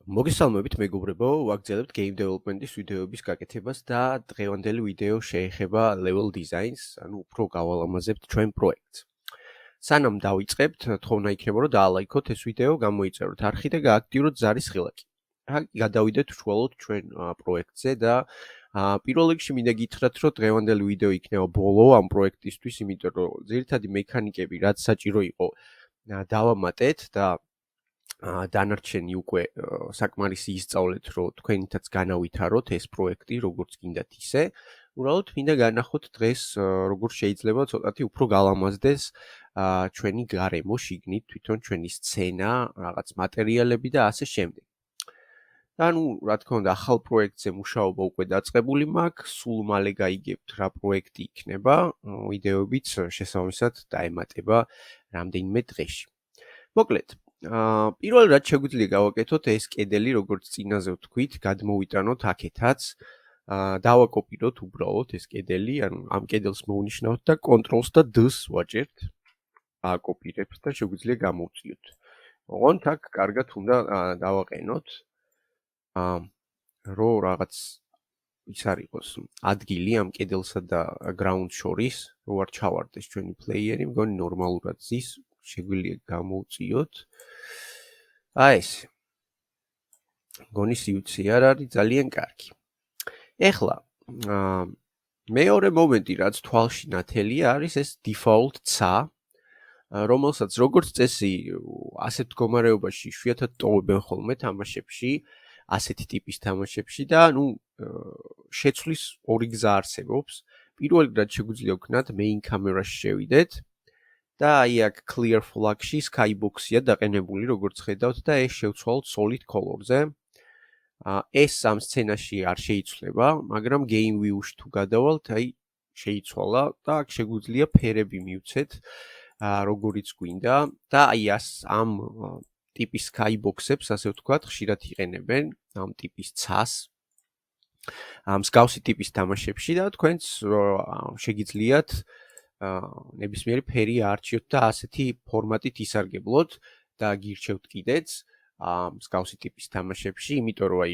მოგესალმებით მეგობრებო, ვაგრძელებთ game development-ის ვიდეოების გაკეთებას და დღევანდელი ვიდეო შეეხება level dizines, ანუ უფრო გავალამაზებთ ჩვენ პროექტს. სანამ დავიწყებთ, თხოვნა იქნება რომ დაალაიქოთ ეს ვიდეო, გამოიწეროთ არხი და გააქტიუროთ ზარის ხილაკი. გადავიდეთ უშუალოდ ჩვენ პროექტზე და პირველ რიგში მინდა გითხრათ, რომ დღევანდელი ვიდეო იქნება ბოლო ამ პროექტისთვის, იმიტომ რომ ძირითადი მექანიკები რაც საჭირო იყო დავამატეთ და დანარჩენი უკვე საკმარისი ისწავლეთ, რომ თქვენითაც განავითაროთ ეს პროექტი, როგორც გინდათ ისე. უბრალოდ მინდა განახოთ დღეს როგორ შეიძლება ცოტათი უფრო გალამაზდეს ჩვენი გარემო შიგნით, თვითონ ჩვენი სცენა, რაღაც მატერიალები და ასე შემდეგ. ანუ, რა თქმა უნდა, ახალ პროექტზე მუშაობა უკვე დაწყებული მაქვს, სულ მალე გაიგებთ რა პროექტი იქნება, ვიდეოებიც შესაბამისად დაემატება რამდენიმე დღეში. მოკლედ, პირველ რაც შეგვიძლია გავაკეთოთ ეს კედელი, როგორც წინაზე ვთქვით, გადმოვიტანოთ აქეთაც. დავაკოპიროთ უბრალოდ ეს კედელი, ანუ ამ კედელს მოვნიშნავთ და Ctrl-ს და D-ს ვაჭერთ. აკოპირებთ და შეგვიძლია გამოვწიოთ. ოღონდ აქ კარგად უნდა დავაყენოთ, რომ რაღაც ის არ იყოს ადგილი ამ კედელსა და ground შორის, რო არ ჩავარდეს ჩვენი პლეიერი, მგონი ნორმალურად ზის, შეგვიძლია გამოვწიოთ. ეს. მგონი სიუცი არ არის ძალიან კარგი. ეხლა მეორე მომენტი, რაც თვალში ნათელია, არის ეს default ცა, რომელსაც როგორც წესი ასეთ მდგომარეობაში იშვიათად ტოვებენ ხოლმე თამაშებში, ასეთი ტიპის თამაშებში და შეცვლის ორი გზა არსებობს. პირველი რაც შეგვიძლია ვქნათ, main camera-ში შევიდეთ და აი აქ clear flag-ში skybox-ია დაყენებული, როგორც ხედავთ და ეს შევცვალოთ solid color-ზე. ეს ამ სცენაში არ შეიცვლება, მაგრამ game view-ში თუ გადავალთ, აი შეიცვალა და აქ შეგვიძლია ფერები მივცეთ, როგორიც გვინდა და აი ამ ტიპის skybox-ებს, ასე ვთქვათ, ხშირად იყენებენ ამ ტიპის ცას. მსგავსი ტიპის თამაშებში და თქვენც შეგიძლიათ ნებისმიერი ფერი აარჩიოთ და ასეთი ფორმატით ისარგებლოთ და გირჩევთ კიდეც მსგავსი ტიპის თამაშებში, იმიტომ რომ აი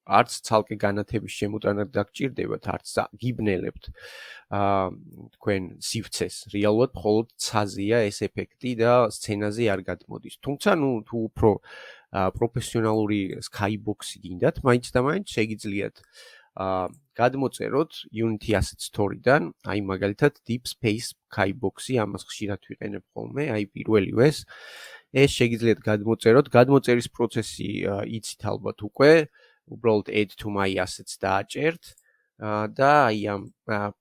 არც ცალკე განათების შემოტანა დაგჭირდებათ, არც გიბნელებთ თქვენ სივრცეს. რეალურად მხოლოდ ცაზეა ეს ეფექტი და სცენაზე არ გადმოდის. თუმცა თუ უფრო პროფესიონალური skybox-ი გინდათ, მაინც და მაინც შეგიძლიათ გადმოწეროთ Unity Asset Store-დან, აი მაგალითად Deep Space skybox-ი, ამას ხშირად ვიყენებ ხოლმე, აი პირველივეს. ეს შეგიძლიათ გადმოწეროთ, გადმოწერის პროცესი იცით ალბათ უკვე, უბრალოდ add to my assets დააჭერთ და აი ამ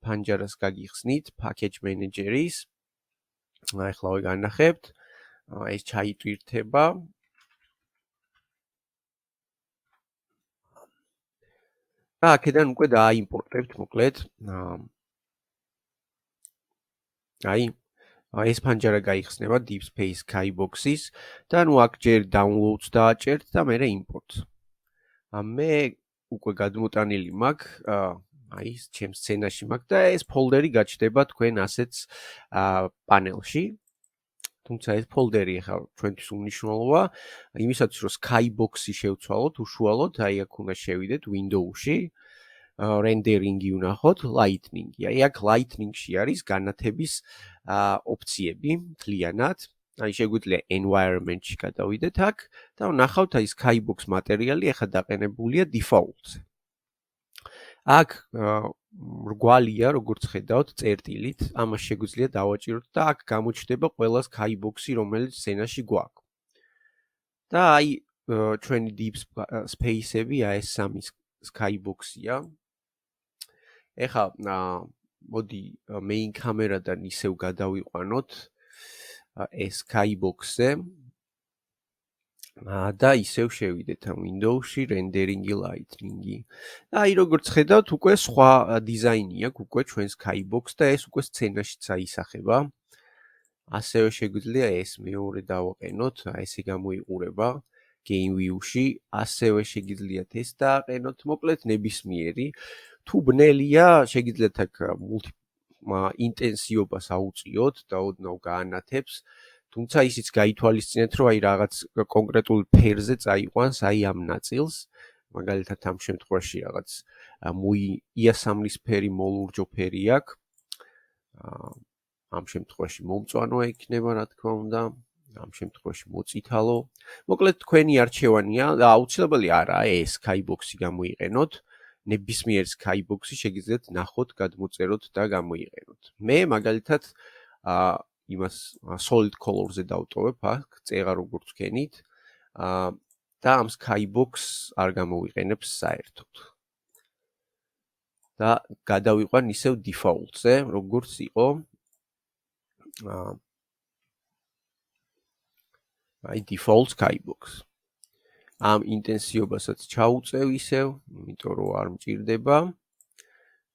ფანჯარას გაგიხსნით package manager-ის. ახლავე განახებთ, ეს ჩაიტვირთება. და აქედან უკვე დააიმპორტებთ მოკლედ. აი ეს ფანჯარა გაიხსნება Deep Space skybox-ის და აქ ჯერ downloads დააჭერთ და მერე import. მე უკვე გადმოტანილი მაქვს, აი ჩემ სცენაში მაქვს და ეს ფოლდერი გაჩნდება თქვენ assets პანელში. თუმცა ეს ფოლდერი ახლა ჩვენთვის უმნიშვნელოა, იმისათვის რომ skybox-ი შევცვალოთ უშუალოდ, აი აქ უნდა შევიდეთ window-ში. rendering-ი ვნახოთ, lightning-ი. აი აქ lightning-ში არის განათების ოპციები მთლიანად. აი შეგვიძლია environment-ში გადავიდეთ აქ და ვნახავთ აი skybox მატერიალი ახლა დაყენებულია default-ზე. აქ რგვალია, როგორც ხედავთ, წერტილით, ამას შეგვიძლია დავაჭიროთ და აქ გამოჩნდება ყველა skybox-ი, რომელიც სცენაში გვაქვს. და აი ჩვენი deep space-ები, აი ეს სამი skybox-ია. ეხლა მოდი main camera-დან ისევ გადავიყვანოთ ეს skybox-ზე და ისევ შევიდეთ ამ window-ში rendering-ი, lightning-ი. და აი როგორც ხედავთ, უკვე სხვა დიზაინი აქვს უკვე ჩვენ skybox და ეს უკვე სცენაშიც აისახება. ასევე შეგვიძლია ეს მეორე დავაყენოთ, ესე გამოიყურება game view-ში, ასევე შეგიძლიათ ეს დააყენოთ, მოკლედ ნებისმიერი. თუ ბნელია, შეგიძლიათ აქ ინტენსივობას აუწიოთ და ოდნავ გაანათებს თუმცა ისიც გაითვალისწინეთ, რომ აი რაღაც კონკრეტულ ფერზე წაიყვანს აი ამ ნაწილს, მაგალითად ამ შემთხვევაში რაღაც იასამნისფერი მოლურჯო ფერი აქვს. ამ შემთხვევაში მომწვანო იქნება, რა თქმა უნდა, ამ შემთხვევაში მოწითალო. მოკლედ თქვენი არჩევანია და აუცილებელი არაა ეს skybox-ი გამოიყენოთ. ნებისმიერ skybox-ი შეგიძლიათ ნახოთ, გადმოწეროთ და გამოიყენოთ. მე მაგალითად იმას solid color-ზე დავტოვებ აქ, წერა როგორც ვქენით. და ამ skybox არ გამოვიყენებს საერთოდ. და გადავიყვან ისევ default-ზე, როგორც იყო. აი default skybox. ამ ინტენსივობასაც ჩაუწევ ისევ, იმიტომ რომ არ მჭირდება.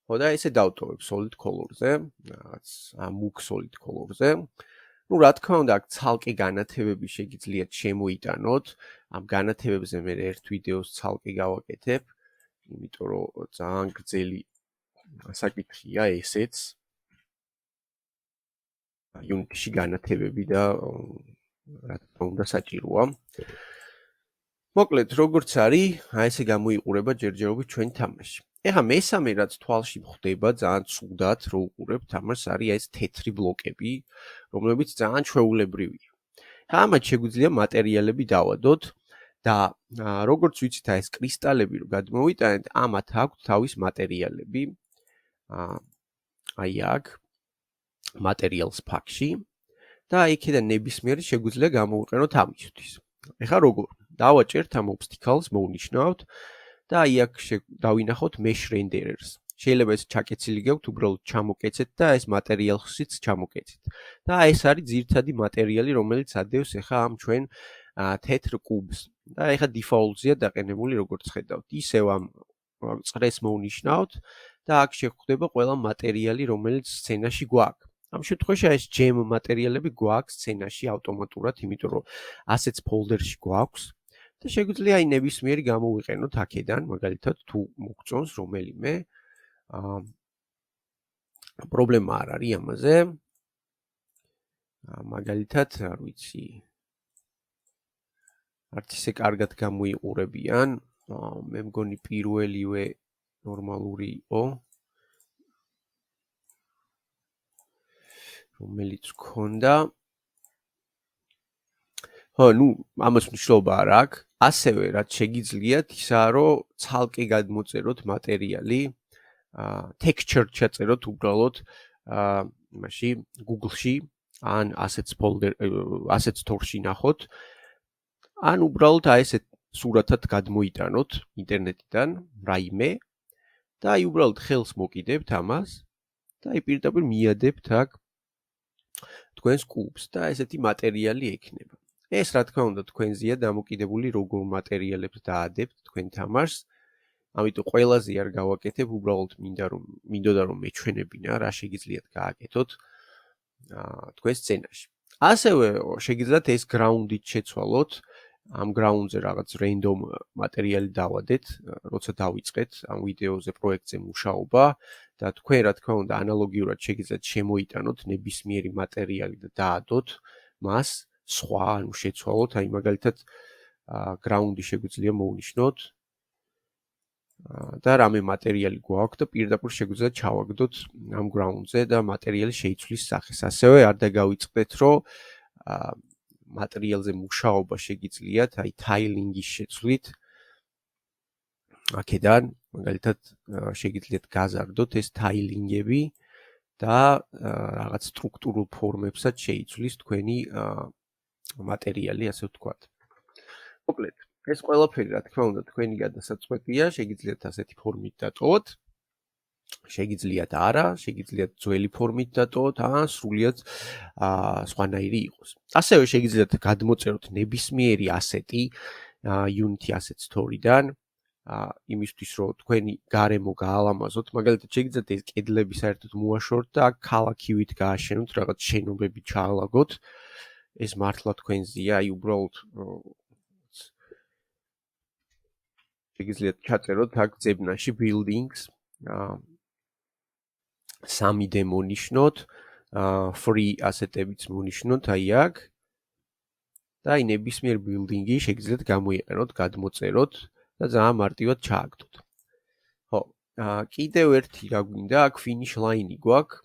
ხო და ესე დავტოვებ solid color-ზე, რაღაც mux solid color-ზე. Ну, რა თქმა უნდა, აქ ცალკე განათებები შეგიძლიათ შემოიტანოთ. ამ განათებებზე მე ერთ ვიდეოს ცალკე გავაკეთებ, იმიტომ რომ ძალიან გრძელი საკითხია ესეც. იუნიტიში განათებები და რა თქმა უნდა საჭიროა. მოკლედ, როგორც არის, აი ესე გამოიყურება ჯერჯერობით ჩვენ თამაში. ეხლა მესამე რაც თვალში მხდება ძალიან ცუდად, რო უყურებ თამაშს, არის ეს თეთრი ბლოკები, რომლებიც ძალიან ჩვეულებრივია. ამათ შეგვიძლია მატერიალები დავადოთ და როგორც ვიცით, ეს კრისტალები რო გადმოვიტანეთ, ამათ აქვთ თავის მატერიალები. აი აქ materials pack-ში და იქიდან ნებისმიერი შეგვიძლია გამოვიყენოთ ამისთვის. ეხლა როგორ? დავაჭერთ ამ obstacles, მოვნიშნავთ და აი აქ დავინახოთ mesh renderers. შეიძლება ეს ჩაკეცილი გაქვთ, უბრალოდ ჩამოკეცეთ და ეს materials-იც ჩამოკეცეთ. და ეს არის ძირითადი მატერიალი, რომელიც ადევს ეხლა ამ ჩვენ თეთრ კუბს. და ეხლა default-ზეა დაყენებული, როგორც ხედავთ. ისევ ამ წრეს მოვნიშნავთ და აქ შეხვდება ყველა მატერიალი, რომელიც სცენაში გვაქვს. ამ შემთხვევაში ეს gem მატერიალები გვაქვს სცენაში ავტომატურად, იმიტომ რომ assets folder-ში გვაქვს და შეგვიძლია აი ნებისმიერი გამოვიყენოთ აქედან, მაგალითად თუ მოგწონს რომელიმე პრობლემა არ არის ამაზე. მაგალითად, არ ვიცი. არც ისე კარგად გამოიყურებიან. მე მგონი პირველივე ნორმალური იყო. რომელიც გქონდა. ხო, ნუ ამას მნიშვნელობა არ აქვს. ასევე რაც შეგიძლიათ ისაა, რომ ცალკე გადმოწეროთ მატერიალი, texture ჩაწეროთ უბრალოდ იმაში Google-ში, ან assets folder, assets store-ში ნახოთ. ან უბრალოდ აი ესე სურათად გადმოიტანოთ ინტერნეტიდან რაიმე და აი უბრალოდ ხელს მოკიდებთ ამას და აი პირდაპირ მიადებთ აქ თქვენს კუბს და ესეთი მატერიალი ექნება. ეს რა თქმა უნდა თქვენზეა დამოკიდებული როგორ მატერიალებს დაადებთ თქვენ თამაშს. ამიტომ ყველაზე არ გავაკეთებ, უბრალოდ მინდოდა რომ მეჩვენებინა რა შეგიძლიათ გააკეთოთ თქვენ სცენაში. ასევე შეგიძლიათ ეს ground-ით შეცვალოთ. ამ ground-ზე რაღაც random მატერიალი დავადეთ, როცა დავიწყეთ ამ ვიდეოზე პროექტზე მუშაობა და თქვენ რა თქმა უნდა ანალოგიურად შეგიძლიათ შემოიტანოთ ნებისმიერი მატერიალი და დაადოთ მას სხვა, ანუ შეცვალოთ, აი მაგალითად ground-ი შეგვიძლია მოვნიშნოთ და რამე მატერიალი გვაქვს და პირდაპირ შეგვიძლია ჩავაგდოთ ამ ground-ზე და მატერიალი შეიცვლის სახეს. ასევე არ დაგავიწყდეთ, რომ მატერიალზე მუშაობა შეგიძლიათ, აი tiling-ის შეცვლით. აქედან მაგალითად შეგიძლიათ გაზარდოთ ეს tiling-ები და რაღაც სტრუქტურულ ფორმებსაც შეიცვლის თქვენი მატერიალი, ასე ვთქვათ. მოკლედ, ეს ყველაფერი რა თქმა უნდა თქვენი გადასაწყვეტია, შეგიძლიათ ასეთი ფორმით დატოვოთ. შეგიძლიათ არა, შეგიძლიათ ძველი ფორმით დატოვოთ, ან სრულიად სხვანაირი იყოს. ასევე შეგიძლიათ გადმოწეროთ ნებისმიერი ასეტი Unity Asset Store-დან, იმისთვის რომ თქვენი გარემო გაალამაზოთ, მაგალითად შეგიძლიათ ეს კედლები საერთოდ მოაშოროთ და აქ ქალაქივით გააშენოთ, რაღაც შენობები ჩაალაგოთ. ეს მართლა თქვენზეა, აი უბრალოდ შეგიძლიათ ჩაწეროთ აქ ძებნაში buildings, 3D მონიშნოთ, free ასეტებიც მონიშნოთ, აი აქ და აი ნებისმიერ ბილდინგი შეგიძლიათ გამოიყენოთ, გადმოწეროთ და ძალიან მარტივად ჩააგდოთ. ხო, კიდევ ერთი რა გვინდა, აქ finish line-ი გვაქვს.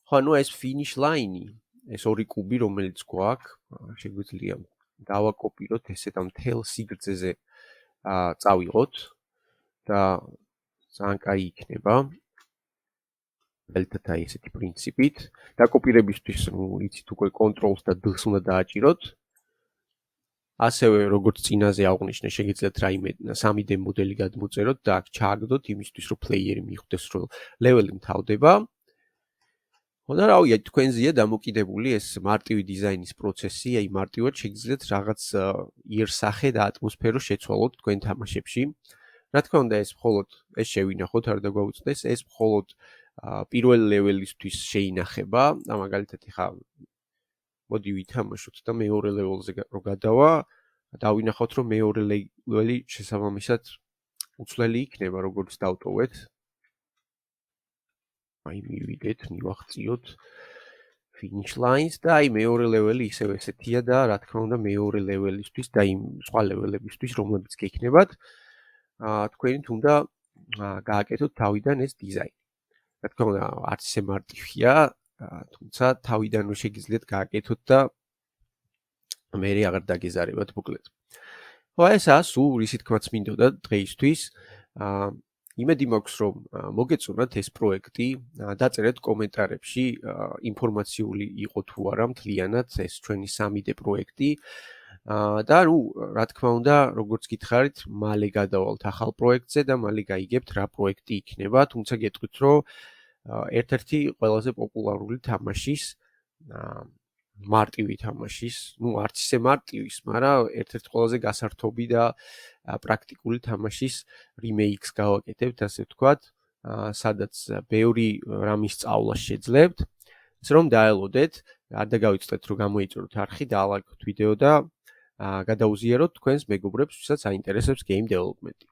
ხო, ანუ ეს finish line-ი, ეს ორი კუბი, რომელიც გვაქვს, შეგვიძლია დავაკოპიროთ ესეთ ამ მთელ სიგრძეზე წავიღოთ და ძალიან კაი იქნება. ერთად აი ესეთი პრინციპით. დაკოპირებისთვის, იცით უკვე კონტროლს და D-ს უნდა დააჭიროთ. ასევე როგორც წინაზე აღვნიშნე, შეგიძლიათ რაიმე 3D მოდელი გადმოწეროთ და აქ ჩააგდოთ იმისთვის, რომ პლეიერი მიხვდეს, რომ ლეველი მთავრდება. ხო და რავია, თქვენზეა დამოკიდებული ეს მარტივი დიზაინის პროცესი, აი მარტივად შეგიძლიათ რაღაც იერსახე და ატმოსფერო შეცვალოთ თქვენ თამაშებში. რა თქმა უნდა, ეს მხოლოდ ეს შევინახოთ, არ დაგვაუწყდეს, ეს მხოლოდ პირველ ლეველისთვის შეინახება. მაგალითად, ხა მოდი ვითამაშოთ და მეორე ლეველზე რო გადავა, დავინახოთ, რომ მეორე ლეველი შესაბამისად უცვლელი იქნება, როგორც დავტოვეთ. აი მივიდეთ, მივახციოთ finish lines და აი მეორე ლეველი ისევ ესეთია და რა თქმა უნდა მეორე ლეველისთვის და იმ სხვა ლეველებისთვის, რომლებიც გექნებათ, თქვენი თუნდა გააკეთოთ თავიდან ეს დიზაინი. რა თქმა უნდა, არც ისე მარტივია, თუმცა თავიდანვე შეგიძლიათ გააკეთოთ და მე აღარ დაგეზარებათ მოკლედ. ხო, ესაა სულ რისი თქმაც მინდოდა დღეისთვის. იმედი მაქვს, რომ მოგეწონათ ეს პროექტი, დაწერეთ კომენტარებში, ინფორმაციული იყო თუ არა მთლიანად ეს ჩვენი 3D პროექტი. და რა თქმა უნდა, როგორც გითხარით, მალე გადავალთ ახალ პროექტზე და მალე გაიგებთ რა პროექტი იქნება, თუმცა გეტყვით, რომ ერთ-ერთი ყველაზე პოპულარული თამაშის, მარტივი თამაშის, არც ისე მარტივის, მაგრამ ერთ-ერთი ყველაზე გასართობი და პრაქტიკული თამაშის რიმეიქს გავაკეთებთ, ასე ვთქვათ, სადაც ბევრი რამის სწავლა შეძლებთ, ისე რომ დაელოდეთ, არ დაგავიწყდეთ, რომ გამოიწუროთ არხი, დაალაიქოთ ვიდეო და გადაუზიაროთ თქვენს მეგობრებს, ვისაც აინტერესებს game development-ი.